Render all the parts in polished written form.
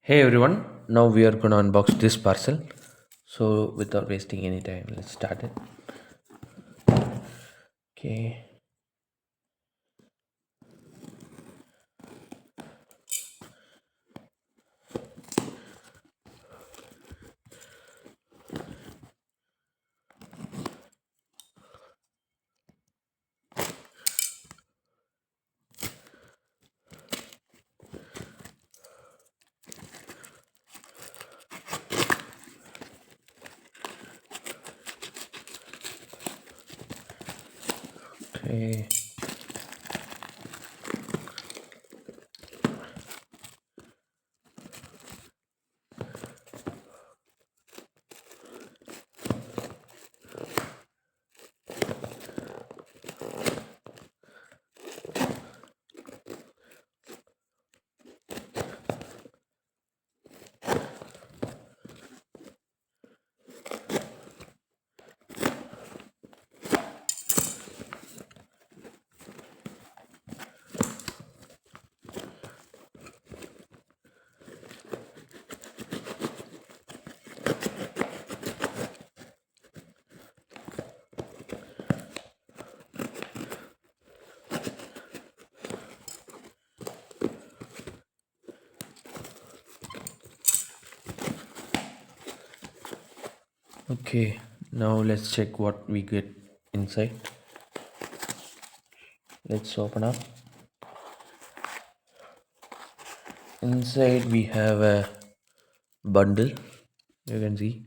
Hey everyone, now we are gonna unbox this parcel. So without wasting any time, let's start it. Okay, okay, okay. Now let's check what we get inside. Let's open up. Inside we have a bundle. You can see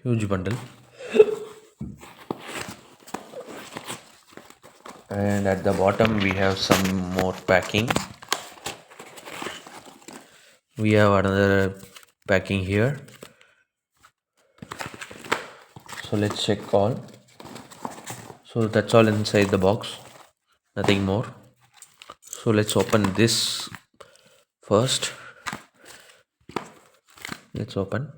huge bundle, and at the bottom we have some more packing. We have another packing here. So let's check all. So that's all inside the box. Nothing more. So let's open this first. Let's open.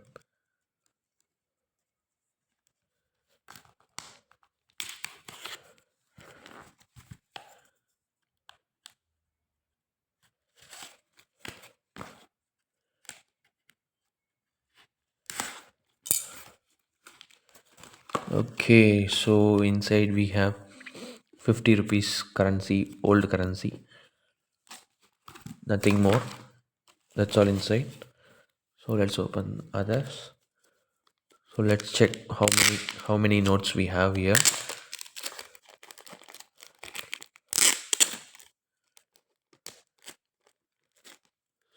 Okay, so inside we have 50 rupees currency, old currency, nothing more. That's all inside. So let's open others. So let's check how many notes we have here.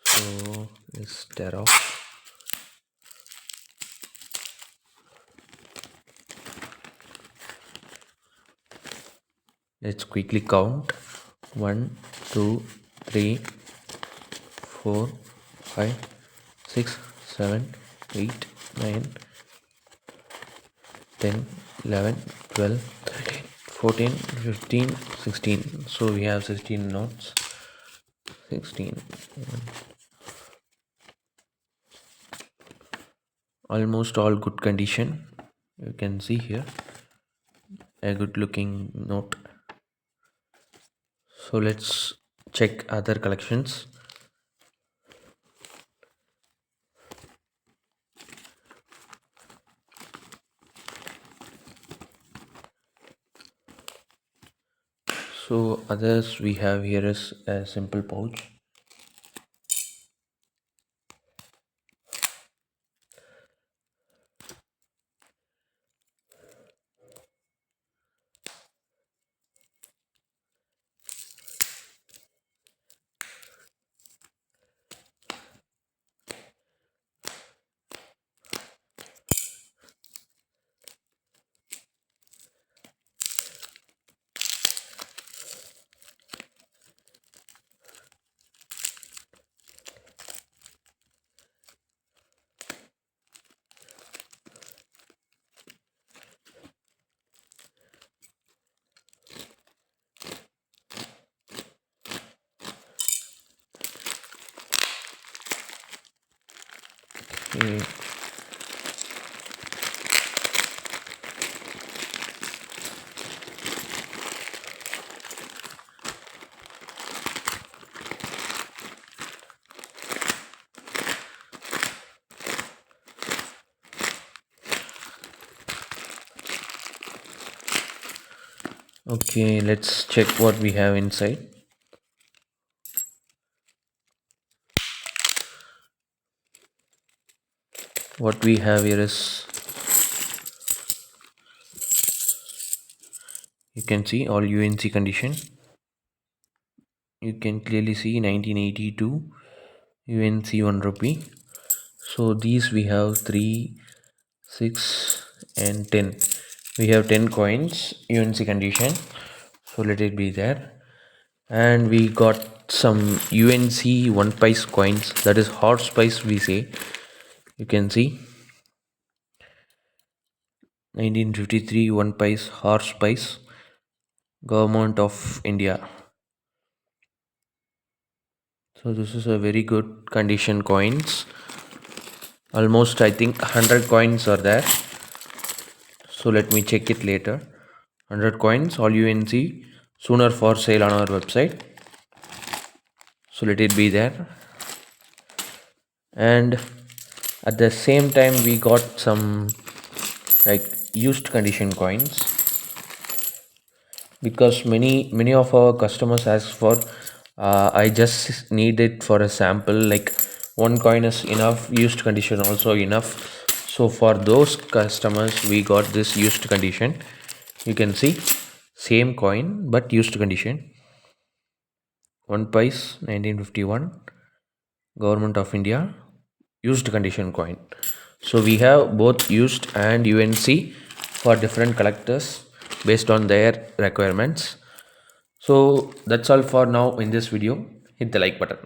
So let's tear off. Let's quickly count. 1, 2, 3, 4, 5, 6, 7, 8, 9, 10, 11, 12, 13, 14, 15, 16. So we have 16 notes. 16. Almost all good condition. You can see here a good looking note. So let's check other collections. So others we have here is a simple pouch. Okay. Okay, let's check what we have inside. What we have here is, you can see all UNC condition. You can clearly see 1982 UNC 1 rupee. So these we have 3, 6 and 10. We have 10 coins UNC condition. So let it be there. And we got some UNC 1 pice coins, that is horse pice we say. You can see 1953 1 pice horse pice, Government of India. So this is a very good condition coins. Almost I think 100 coins are there. So let me check it later. 100 coins, all UNC, sooner for sale on our website. So let it be there. And at the same time we got some like used condition coins, because many of our customers ask for, I just need it for a sample, like one coin is enough, used condition also enough. So for those customers we got this used condition. You can see same coin but used condition, 1 pice 1951, Government of India, used condition coin. So we have both used and UNC for different collectors based on their requirements. So that's all for now in this video. Hit the like button.